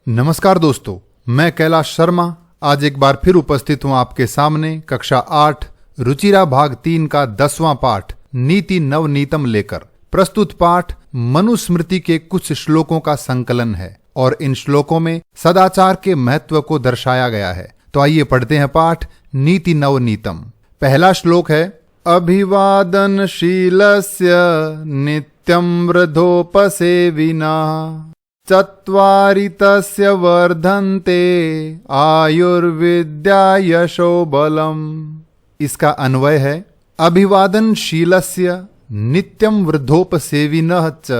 नमस्कार दोस्तों, मैं कैलाश शर्मा आज एक बार फिर उपस्थित हूं आपके सामने कक्षा 8 रुचिरा भाग 3 का 10वां पाठ नीति नवनीतम लेकर। प्रस्तुत पाठ मनुस्मृति के कुछ श्लोकों का संकलन है और इन श्लोकों में सदाचार के महत्व को दर्शाया गया है। तो आइए पढ़ते हैं पाठ नीति नवनीतम। पहला श्लोक है, अभिवादनशीलस्य नित्यं वृद्धोपसेविना चत्वारि तस्य वर्धन्ते आयुर्विद्या यशो बलम। इसका अन्वय है, अभिवादनशीलस्य नित्यं वृद्धोपसेविनः च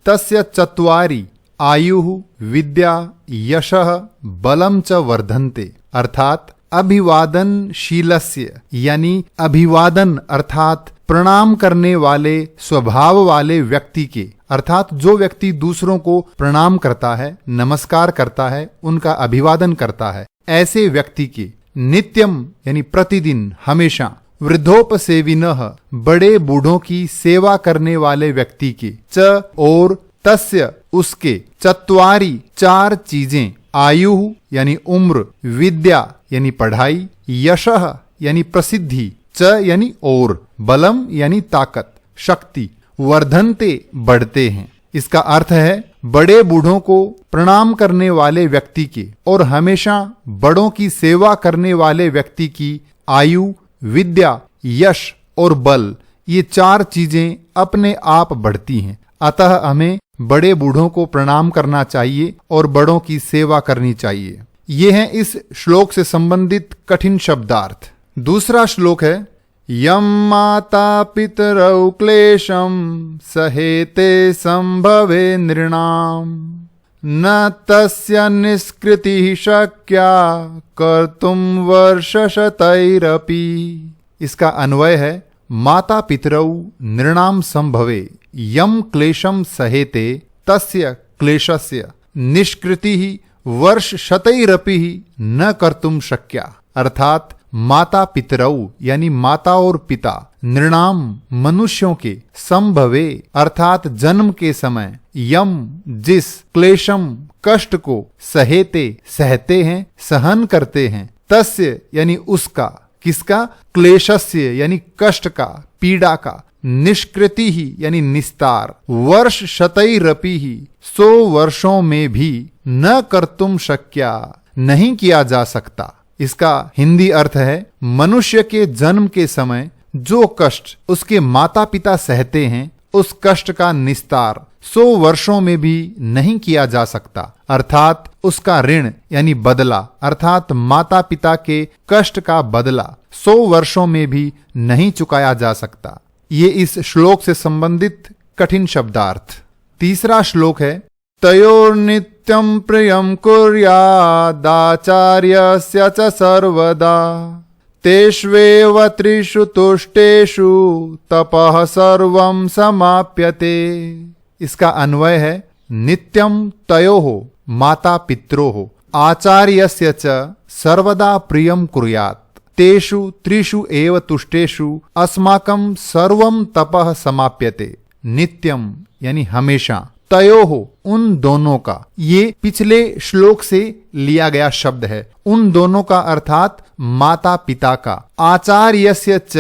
तस्य चत्वारि आयुः विद्या यशः बलम च वर्धन्ते। अर्थात अभिवादनशीलस्य यानी अभिवादन अर्थात प्रणाम करने वाले स्वभाव वाले व्यक्ति के, अर्थात जो व्यक्ति दूसरों को प्रणाम करता है, नमस्कार करता है, उनका अभिवादन करता है, ऐसे व्यक्ति के नित्यम यानी प्रतिदिन हमेशा वृद्धोपसेविनः बड़े बूढ़ों की सेवा करने वाले व्यक्ति के च और तस्य उसके चत्वारि चार चीजें, आयु यानी उम्र, विद्या यानी पढ़ाई, यशः यानी प्रसिद्धि, च यानी और, बलम यानी ताकत, शक्ति, वर्धनते बढ़ते हैं। इसका अर्थ है बड़े बूढ़ों को प्रणाम करने वाले व्यक्ति के और हमेशा बड़ों की सेवा करने वाले व्यक्ति की आयु, विद्या, यश और बल, ये चार चीजें अपने आप बढ़ती हैं। अतः हमें बड़े बूढ़ों को प्रणाम करना चाहिए और बड़ों की सेवा करनी चाहिए। ये हैं इस श्लोक से संबंधित कठिन शब्दार्थ। दूसरा श्लोक है, यम माता पितरौ क्लेशम सहेते संभवे नृणाम न तस्य निष्कृतिः शक्या कर्तुम वर्षशतैरपि। इसका अन्वय है, माता पितरौ नृणाम संभवे यम क्लेशम सहेते तस्य क्लेशस्य निष्कृतिः वर्षशतैरपि न कर्तुम शक्या। अर्थात माता पितरौ यानी माता और पिता, नृणाम मनुष्यों के, संभवे अर्थात जन्म के समय, यम जिस, क्लेशम कष्ट को, सहेते सहते हैं, सहन करते हैं, तस्य यानी उसका, किसका, क्लेशस्य यानी कष्ट का, पीड़ा का, निष्कृति ही यानी निस्तार, वर्ष शतैरपि ही 100 वर्षों में भी, न कर्तुम शक्या नहीं किया जा सकता। इसका हिंदी अर्थ है, मनुष्य के जन्म के समय जो कष्ट उसके माता पिता सहते हैं, उस कष्ट का निस्तार 100 वर्षों में भी नहीं किया जा सकता। अर्थात उसका ऋण यानी बदला, अर्थात माता पिता के कष्ट का बदला 100 वर्षों में भी नहीं चुकाया जा सकता। ये इस श्लोक से संबंधित कठिन शब्दार्थ। तीसरा श्लोक है, तयोर्नित्यं प्रियं कुर्यादाचार्यस्य च सर्वदा तेष्वेव त्रिषु तुष्टेषु तपः सर्वं समाप्यते। इसका अन्वय है, नित्यं तयोः माता पित्रोः आचार्यस्य च सर्वदा प्रियं कुर्यात् तेषु त्रिषु एव तुष्टेषु अस्माकं सर्वं तपः समाप्यते। नित्यम यानी हमेशा, तयोः उन दोनों का, ये पिछले श्लोक से लिया गया शब्द है, उन दोनों का अर्थात माता पिता का, आचार्यस्य च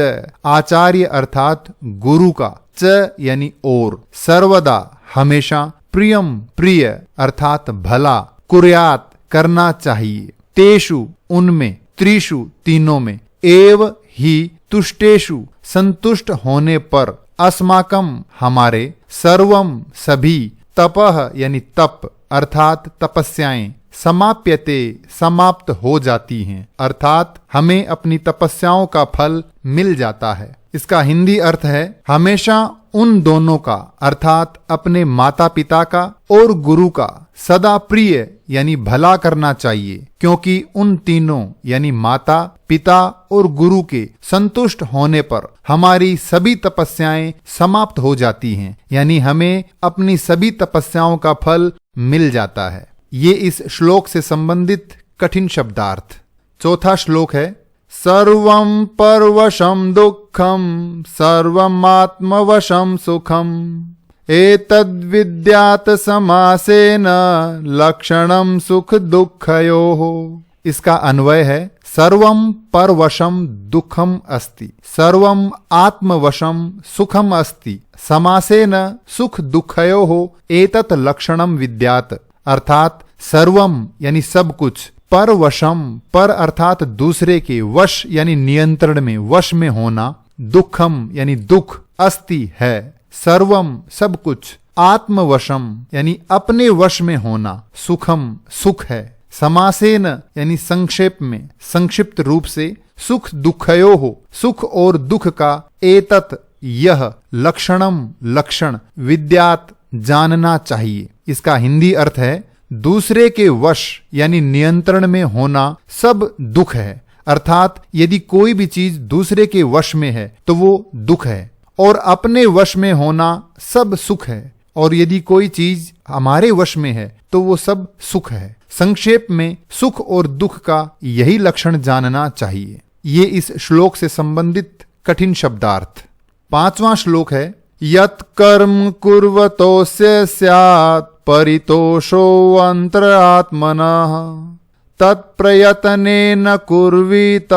आचार्य अर्थात गुरु का, च यानी और, सर्वदा हमेशा, प्रियम प्रिय अर्थात भला, कुर्यात करना चाहिए, तेषु उनमें, त्रिषु तीनों में, एव ही तुष्टेषु संतुष्ट होने पर, अस्माकम हमारे, सर्वम सभी, तपः यानी तप अर्थात तपस्याएं, समाप्यते समाप्त हो जाती हैं, अर्थात हमें अपनी तपस्याओं का फल मिल जाता है। इसका हिंदी अर्थ है, हमेशा उन दोनों का अर्थात अपने माता पिता का और गुरु का सदा प्रिय यानी भला करना चाहिए, क्योंकि उन तीनों यानी माता पिता और गुरु के संतुष्ट होने पर हमारी सभी तपस्याएं समाप्त हो जाती हैं, यानी हमें अपनी सभी तपस्याओं का फल मिल जाता है। ये इस श्लोक से संबंधित कठिन शब्दार्थ। चौथा श्लोक है, सर्वं परवशं दुःखं सर्वमात्मवशं सुखं एतद्विद्यात् समासेन लक्षणं सुख दुःखयोः। इसका अन्वय है सर्वं परवशम दुखम अस्ति, सर्वं आत्मवशम सुखम अस्ति, समासेन सुख दुःखयोः एतत् लक्षणम विद्यात्। अर्थात सर्वम यानी सब कुछ, परवशम पर अर्थात दूसरे के, वश यानी नियंत्रण में, वश में होना, दुखम यानी दुख, अस्ति है, सर्वम सब कुछ, आत्मवशम यानी अपने वश में होना, सुखम सुख है, समासेन यानी संक्षेप में, संक्षिप्त रूप से, सुख दुःखयो हो सुख और दुख का, एतत् यह, लक्षणम लक्षण, विद्यात जानना चाहिए। इसका हिंदी अर्थ है दूसरे के वश यानी नियंत्रण में होना सब दुख है। अर्थात यदि कोई भी चीज दूसरे के वश में है तो वो दुख है, और अपने वश में होना सब सुख है, और यदि कोई चीज हमारे वश में है तो वो सब सुख है। संक्षेप में सुख और दुख का यही लक्षण जानना चाहिए। ये इस श्लोक से संबंधित कठिन शब्दार्थ। 5वां श्लोक है यत् कर्म कुर्वतोस्य स्यात् परितोषो अंतरात्मनः तत्प्रयत्नेन कुर्वीत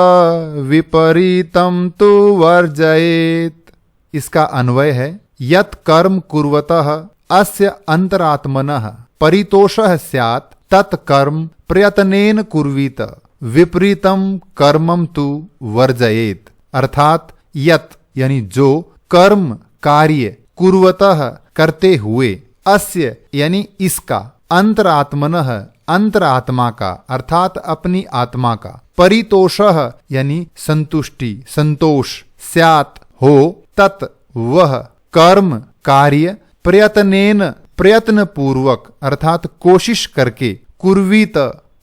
विपरीतं तु वर्जयेत्। इसका अन्वय है यत् कर्म कुर्वतः अस्य अंतरात्मनः परितोषः स्यात् तत्कर्म प्रयत्नेन कुर्वीत विपरीतम कर्मम तु वर्जयेत्। अर्थात यत् यानी जो, कर्म कार्य, कुर्वतः करते हुए, अस्य यानी इसका, अंतरात्मनः अंतरात्मा का अर्थात अपनी आत्मा का, परितोषः यानी संतुष्टि संतोष, स्यात् हो, तत् वह, कर्म कार्य, प्रयत्नेन प्रयत्न पूर्वक अर्थात कोशिश करके, कुर्वीत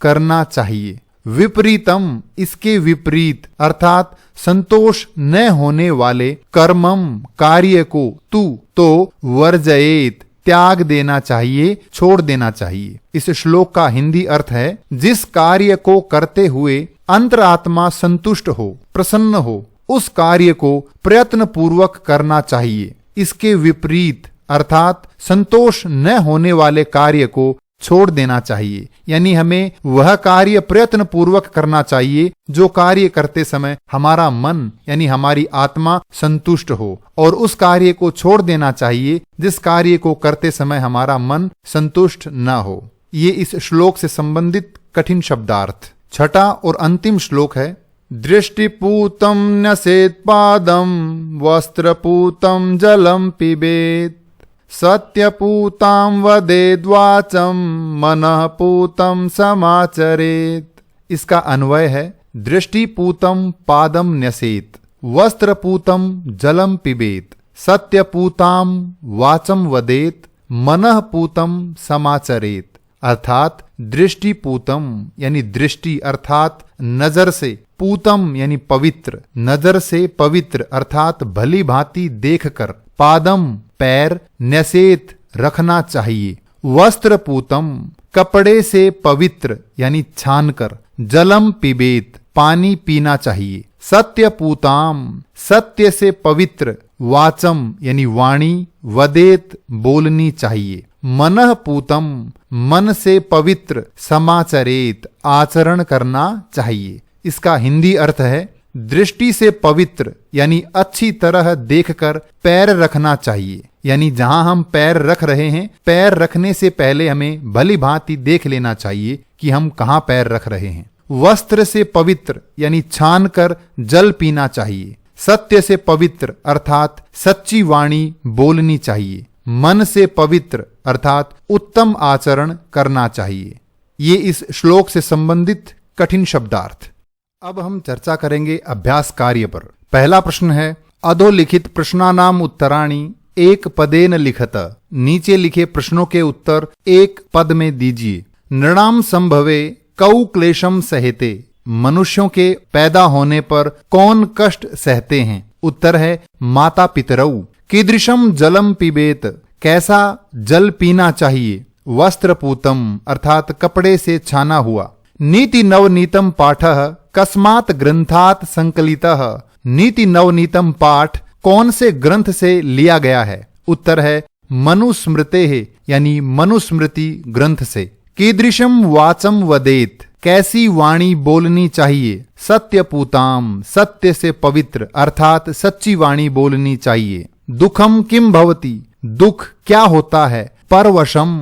करना चाहिए, विपरीतम इसके विपरीत अर्थात संतोष न होने वाले, कर्मम कार्य को, तू तो वर्जयेत त्याग देना चाहिए, छोड़ देना चाहिए। इस श्लोक का हिंदी अर्थ है जिस कार्य को करते हुए अंतरात्मा संतुष्ट हो, प्रसन्न हो, उस कार्य को प्रयत्न पूर्वक करना चाहिए। इसके विपरीत अर्थात संतोष न होने वाले कार्य को छोड़ देना चाहिए। यानी हमें वह कार्य प्रयत्न पूर्वक करना चाहिए जो कार्य करते समय हमारा मन यानी हमारी आत्मा संतुष्ट हो, और उस कार्य को छोड़ देना चाहिए जिस कार्य को करते समय हमारा मन संतुष्ट न हो। ये इस श्लोक से संबंधित कठिन शब्दार्थ। 6वां और अंतिम श्लोक है दृष्टिपूतं न्यसेत् पादं वस्त्रपूतं जलं पिबेत् सत्यपूतां वदेद्वाचं मनःपूतं समाचरेत्। इसका अन्वय है दृष्टिपूतं पादं न्यसेत् वस्त्रपूतं जलं पिबेत् सत्यपूतां वाचं वदेत् मनःपूतं समाचरेत्। अर्थात दृष्टिपूतम यानी दृष्टि अर्थात नजर से, पूतम यानी पवित्र, नजर से पवित्र अर्थात भली भांति देखकर, पादम पैर, न्यसेत रखना चाहिए, वस्त्र पूतम कपड़े से पवित्र यानी छानकर, जलम पिबेत पानी पीना चाहिए, सत्य पूताम सत्य से पवित्र, वाचम यानी वाणी, वदेत बोलनी चाहिए, मनः पूतम मन से पवित्र, समाचरेत आचरण करना चाहिए। इसका हिंदी अर्थ है दृष्टि से पवित्र यानी अच्छी तरह देखकर पैर रखना चाहिए। यानी जहां हम पैर रख रहे हैं, पैर रखने से पहले हमें भली भांति देख लेना चाहिए कि हम कहां पैर रख रहे हैं। वस्त्र से पवित्र यानी छान कर जल पीना चाहिए। सत्य से पवित्र अर्थात सच्ची वाणी बोलनी चाहिए। मन से पवित्र अर्थात उत्तम आचरण करना चाहिए। ये इस श्लोक से संबंधित कठिन शब्दार्थ। अब हम चर्चा करेंगे अभ्यास कार्य पर। पहला प्रश्न है अधोलिखित प्रश्नानाम उत्तराणि एक पदेन लिखत। नीचे लिखे प्रश्नों के उत्तर एक पद में दीजिए। नृणाम संभवे कौ क्लेशम सहते। मनुष्यों के पैदा होने पर कौन कष्ट सहते हैं? उत्तर है माता पितरऊ। कीदृशम जलम पिबेत। कैसा जल पीना चाहिए? वस्त्रपूतम अर्थात कपड़े से छाना हुआ। नीति नवनीतम पाठः कस्मात् ग्रंथात् संकलितः। नीति नवनीतम पाठ कौन से ग्रंथ से लिया गया है? उत्तर है मनुस्मृतेः यानी मनुस्मृति ग्रंथ से। कीदृशम वाचम वदेत, कैसी वाणी बोलनी चाहिए। सत्यपूताम, सत्य से पवित्र अर्थात सच्ची वाणी बोलनी चाहिए। दुखम किम भवति, दुख क्या होता है। परवशम,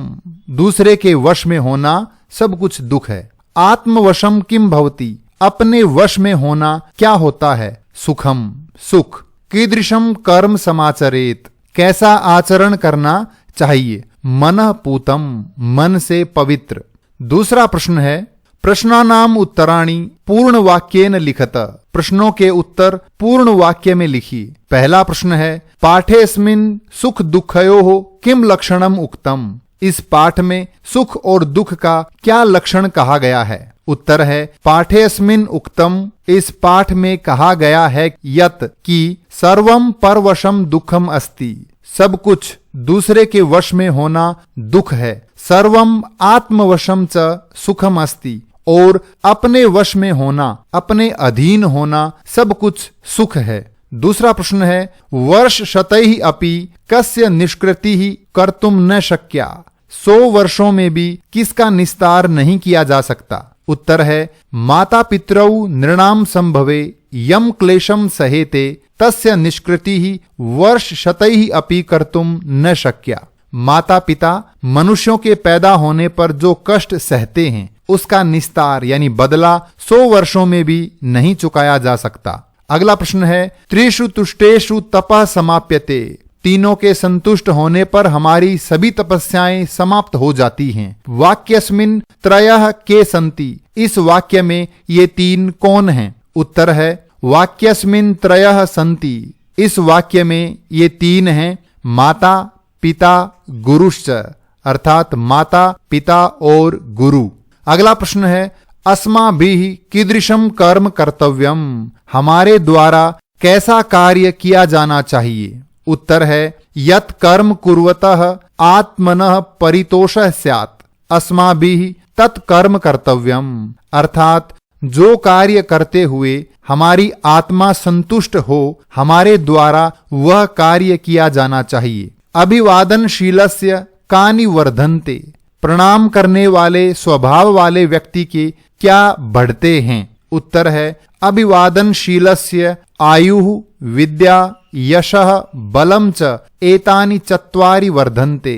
दूसरे के वश में होना सब कुछ दुख है। आत्मवशम किम भवति, अपने वश में होना क्या होता है। सुखम, सुख। कीदृशम कर्म समाचरेत, कैसा आचरण करना चाहिए। मनः पूतम, मन से पवित्र। दूसरा प्रश्न है प्रश्नानाम उत्तराणि पूर्ण वाक्येन लिखत, प्रश्नों के उत्तर पूर्ण वाक्य में लिखिए। पहला प्रश्न है पाठेस्मिन् सुख दुःखयोः किम लक्षणम उक्तम, इस पाठ में सुख और दुख का क्या लक्षण कहा गया है। उत्तर है पाठेस्मिन् उक्तम, इस पाठ में कहा गया है यत कि सर्वम परवशम दुखम अस्ति, सब कुछ दूसरे के वश में होना दुख है। सर्वम आत्मवशम च सुखम अस्ति, और अपने वश में होना, अपने अधीन होना सब कुछ सुख है। दूसरा प्रश्न है वर्ष शतैः अपि कस्य निष्कृतिः कर्तुम न शक्या, 100 वर्षों में भी किसका निस्तार नहीं किया जा सकता। उत्तर है माता पितरौ नृणाम संभवे यम क्लेशम सहेते तस्य निष्कृतिः वर्ष शतैः अपि कर्तुम न शक्या। माता पिता मनुष्यों के पैदा होने पर जो कष्ट सहते हैं उसका निस्तार यानी बदला 100 वर्षों में भी नहीं चुकाया जा सकता। अगला प्रश्न है त्रिषु तुष्टेषु तपः समाप्यते, तीनों के संतुष्ट होने पर हमारी सभी तपस्याएं समाप्त हो जाती हैं। वाक्यस्मिन् त्रयः के सन्ति, इस वाक्य में ये तीन कौन हैं। उत्तर है वाक्यस्मिन् त्रयः सन्ति, इस वाक्य में ये तीन हैं माता पिता गुरुश्च, अर्थात माता पिता और गुरु। अगला प्रश्न है अस्माभिः कीदृशम कर्म कर्तव्यम, हमारे द्वारा कैसा कार्य किया जाना चाहिए। उत्तर है यत् कर्म कुर्वतः आत्मनः परितोषः स्यात्, अस्माभिः तत् कर्म कर्तव्यम, अर्थात जो कार्य करते हुए हमारी आत्मा संतुष्ट हो, हमारे द्वारा वह कार्य किया जाना चाहिए। अभिवादनशीलस्य कानि वर्धन्ते, प्रणाम करने वाले स्वभाव वाले व्यक्ति के क्या बढ़ते हैं। उत्तर है अभिवादनशीलस्य आयुः विद्या यशः बलम च एतानि चत्वारि वर्धन्ते,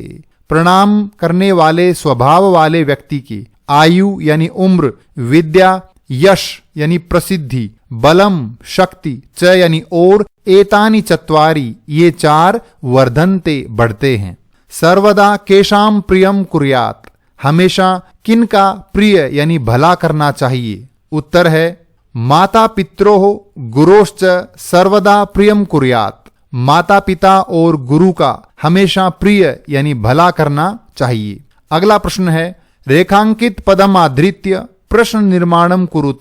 प्रणाम करने वाले स्वभाव वाले व्यक्ति की आयु यानी उम्र, विद्या यश यानी प्रसिद्धि, बलम शक्ति, च यानी और, एतानि चत्वारि ये चार वर्धन्ते बढ़ते हैं। सर्वदा केशाम प्रियम कुर्यात, हमेशा किनका प्रिय यानी भला करना चाहिए। उत्तर है माता पित्रोः गुरोश्च सर्वदा प्रियम कुर्यात, माता पिता और गुरु का हमेशा प्रिय यानी भला करना चाहिए। अगला प्रश्न है रेखांकित पदम आधृत्य प्रश्न निर्माणम कुरुत,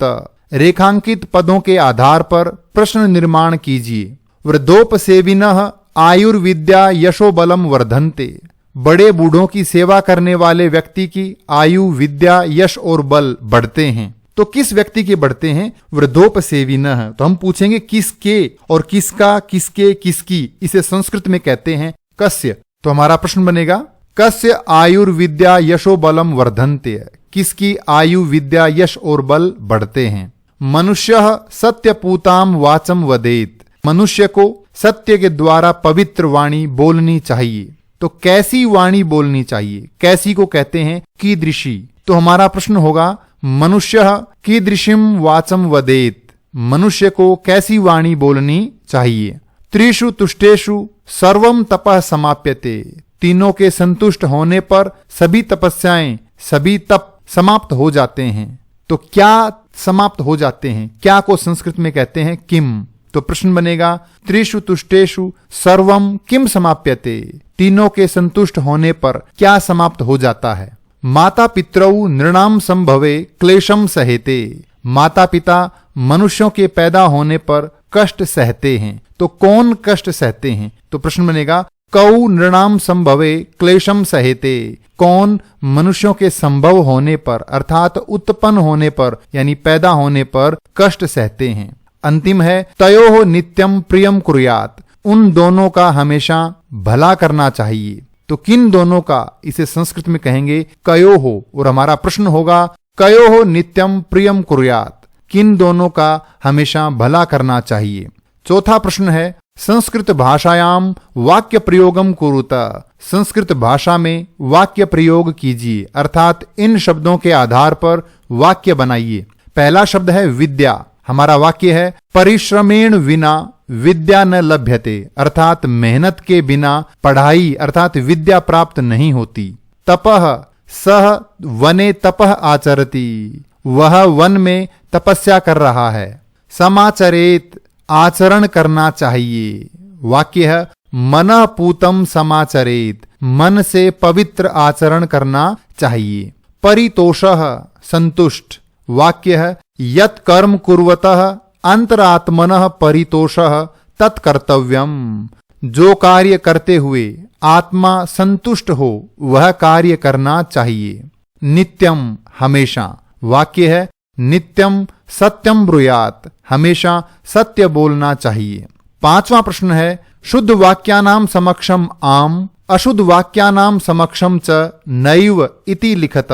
रेखांकित पदों के आधार पर प्रश्न निर्माण कीजिए। वृद्धोपसेविनः आयुर्विद्या यशो बलम वर्धन्ते, बड़े बूढ़ों की सेवा करने वाले व्यक्ति की आयु विद्या यश और बल बढ़ते हैं। तो किस व्यक्ति के बढ़ते हैं। वृद्धोपसेविनः, तो हम पूछेंगे किसके और किसका, किसके किसकी, इसे संस्कृत में कहते हैं कस्य। तो हमारा प्रश्न बनेगा कस्य आयुर्विद्या यशो बलम वर्धन्ते, किसकी आयु विद्या यश और बल बढ़ते हैं। मनुष्यः सत्यपूताम वाचम वदेत, मनुष्य को सत्य के द्वारा पवित्र वाणी बोलनी चाहिए। तो कैसी वाणी बोलनी चाहिए, कैसी को कहते हैं कीदृशी। तो हमारा प्रश्न होगा मनुष्यः कीदृशीम वाचम वदेत, मनुष्य को कैसी वाणी बोलनी चाहिए। त्रिषु तुष्टेषु सर्वम तपः समाप्यते, तीनों के संतुष्ट होने पर सभी तपस्याएं सभी तप समाप्त हो जाते हैं। तो क्या समाप्त हो जाते हैं, क्या को संस्कृत में कहते हैं किम। तो प्रश्न बनेगा त्रिषु तुष्टेषु सर्वम किम समाप्यते, तीनों के संतुष्ट होने पर क्या समाप्त हो जाता है। माता पितरौ नृणाम संभवे क्लेशम सहेते, माता पिता मनुष्यों के पैदा होने पर कष्ट सहते हैं। तो कौन कष्ट सहते हैं। तो प्रश्न बनेगा कौ नृणाम संभवे क्लेशम सहेते, कौन मनुष्यों के संभव होने पर अर्थात उत्पन्न होने पर यानी पैदा होने पर कष्ट सहते हैं। अंतिम है तयोः नित्यम प्रियम कुर्यात, उन दोनों का हमेशा भला करना चाहिए। तो किन दोनों का, इसे संस्कृत में कहेंगे कयो हो, और हमारा प्रश्न होगा कयो हो नित्यम प्रियम कुर्यात, किन दोनों का हमेशा भला करना चाहिए। चौथा प्रश्न है संस्कृत भाषायाम वाक्य प्रयोगम कुरुत, संस्कृत भाषा में वाक्य प्रयोग कीजिए, अर्थात इन शब्दों के आधार पर वाक्य बनाइए। पहला शब्द है विद्या, हमारा वाक्य है परिश्रमेण विना विद्या न लभ्यते, अर्थात मेहनत के बिना पढ़ाई अर्थात विद्या प्राप्त नहीं होती। तपः, सह वने तपः आचरति, वह वन में तपस्या कर रहा है। समाचरेत, आचरण करना चाहिए। वाक्य है मनः पूतं समाचरेत, मन से पवित्र आचरण करना चाहिए। परितोषः, संतुष्ट। वाक्य है यत् कर्म कुर्वतः अंतरात्मनः परितोषः तत्कर्तव्यम, जो कार्य करते हुए आत्मा संतुष्ट हो वह कार्य करना चाहिए। नित्यम, हमेशा। वाक्य है नित्यम सत्यम ब्रूयात, हमेशा सत्य बोलना चाहिए। पांचवा प्रश्न है शुद्ध वाक्यानाम समक्षम आम, अशुद्ध वाक्यानाम समक्षम च नैव इति लिखत,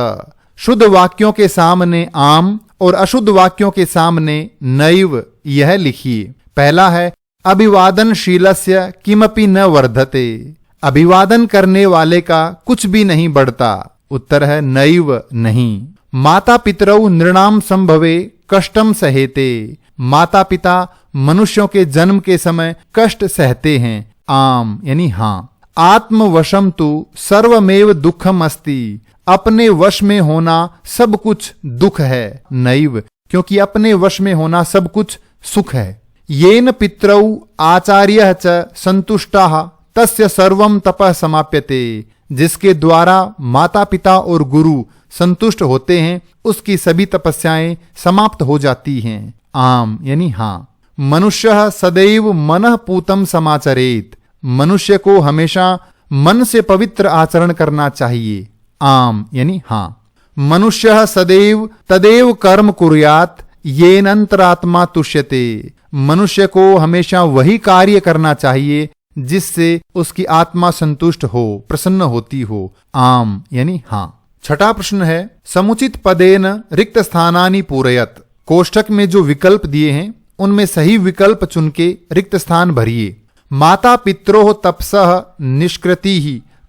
शुद्ध वाक्यों के सामने आम और अशुद्ध वाक्यों के सामने नैव, यह लिखिए। पहला है अभिवादनशीलस्य किमपि न वर्धते, अभिवादन करने वाले का कुछ भी नहीं बढ़ता। उत्तर है नैव, नहीं। माता पितरौ नृणाम संभवे कष्टम सहेते, माता पिता मनुष्यों के जन्म के समय कष्ट सहते हैं। आम यानी हाँ। आत्मवशम तु सर्वमेव दुखम अस्ति, अपने वश में होना सब कुछ दुख है। नैव, क्योंकि अपने वश में होना सब कुछ सुख है। येन पितरौ आचार्यः च संतुष्टाः तस्य सर्वं तपः समाप्यते, जिसके द्वारा माता पिता और गुरु संतुष्ट होते हैं उसकी सभी तपस्याएं समाप्त हो जाती हैं। आम यानी हाँ। मनुष्यः सदैव मनः पूतं समाचरेत, मनुष्य को हमेशा मन से पवित्र आचरण करना चाहिए। आम यानी हाँ। मनुष्यः सदैव तदेव कर्म कुर्यात् येनंतरात्मा तुष्यते, मनुष्य को हमेशा वही कार्य करना चाहिए जिससे उसकी आत्मा संतुष्ट हो, प्रसन्न होती हो। आम यानी हाँ। छठा प्रश्न है समुचित पदेन रिक्त स्थानानि पूरयत, कोष्ठक में जो विकल्प दिए हैं उनमें सही विकल्प चुन के रिक्त स्थान भरिए। माता पित्रोः तपसः निष्कृतिः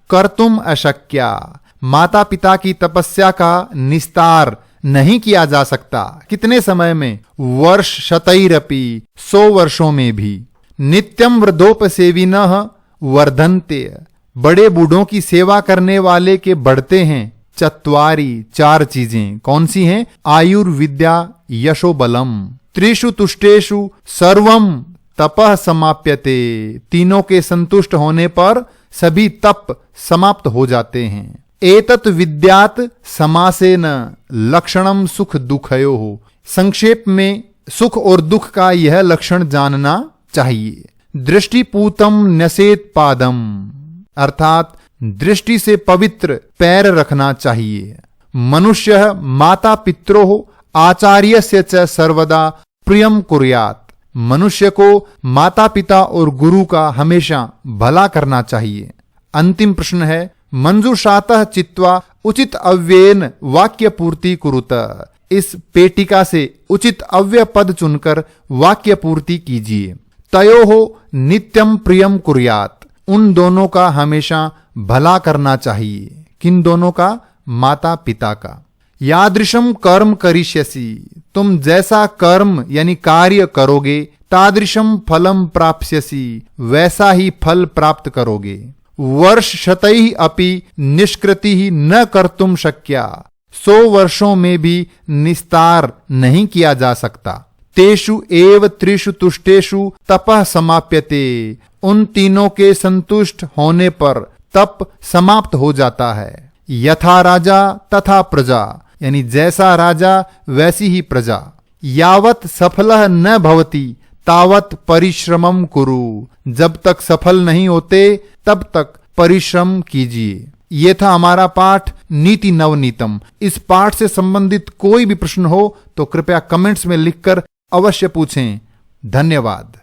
कर्तुम अशक्या, माता पिता की तपस्या का निस्तार नहीं किया जा सकता। कितने समय में? वर्ष शतैरपि, 100 वर्षों में भी। नित्यम वृद्धोपसेविनः वर्धन्ते, बड़े बूढ़ों की सेवा करने वाले के बढ़ते हैं। चत्वारि, 4 चीजें कौन सी हैं? आयुर्विद्या यशो बलम। त्रिषु तुष्टेषु सर्वम तपः समाप्यते, तीनों के संतुष्ट होने पर सभी तप समाप्त हो जाते हैं। एतत् विद्यात् समासेन लक्षणम सुख दुखयोः, संक्षेप में सुख और दुख का यह लक्षण जानना चाहिए। दृष्टिपूतम न्यसेत पादम, अर्थात दृष्टि से पवित्र पैर रखना चाहिए। मनुष्य माता पित्रोः आचार्यस्य च सर्वदा प्रियम कुर्यात्, मनुष्य को माता पिता और गुरु का हमेशा भला करना चाहिए। अंतिम प्रश्न है मंजुषातः चित्वा उचित अव्ययेन वाक्य पूर्ति कुरुत, इस पेटिका से उचित अव्यय पद चुनकर वाक्य पूर्ति कीजिए। तयोः नित्यम प्रियम कुर्यात्, उन दोनों का हमेशा भला करना चाहिए। किन दोनों का? माता पिता का। यादृशम कर्म करिष्यसि, तुम जैसा कर्म यानी कार्य करोगे, तादृशम फलम प्राप्स्यसि, वैसा ही फल प्राप्त करोगे। वर्ष शतैः अपि निष्कृतिः न कर्तुम शक्या, 100 वर्षों में भी निस्तार नहीं किया जा सकता। तेषु एव त्रिषु तुष्टेषु तपः समाप्यते, उन तीनों के संतुष्ट होने पर तप समाप्त हो जाता है। यथा राजा तथा प्रजा, यानी जैसा राजा वैसी ही प्रजा। यावत् सफलः न भवति तावत् परिश्रमम कुरु, जब तक सफल नहीं होते तब तक परिश्रम कीजिए। ये था हमारा पाठ नीति नवनीतम। इस पाठ से संबंधित कोई भी प्रश्न हो तो कृपया कमेंट्स में लिखकर अवश्य पूछें। धन्यवाद।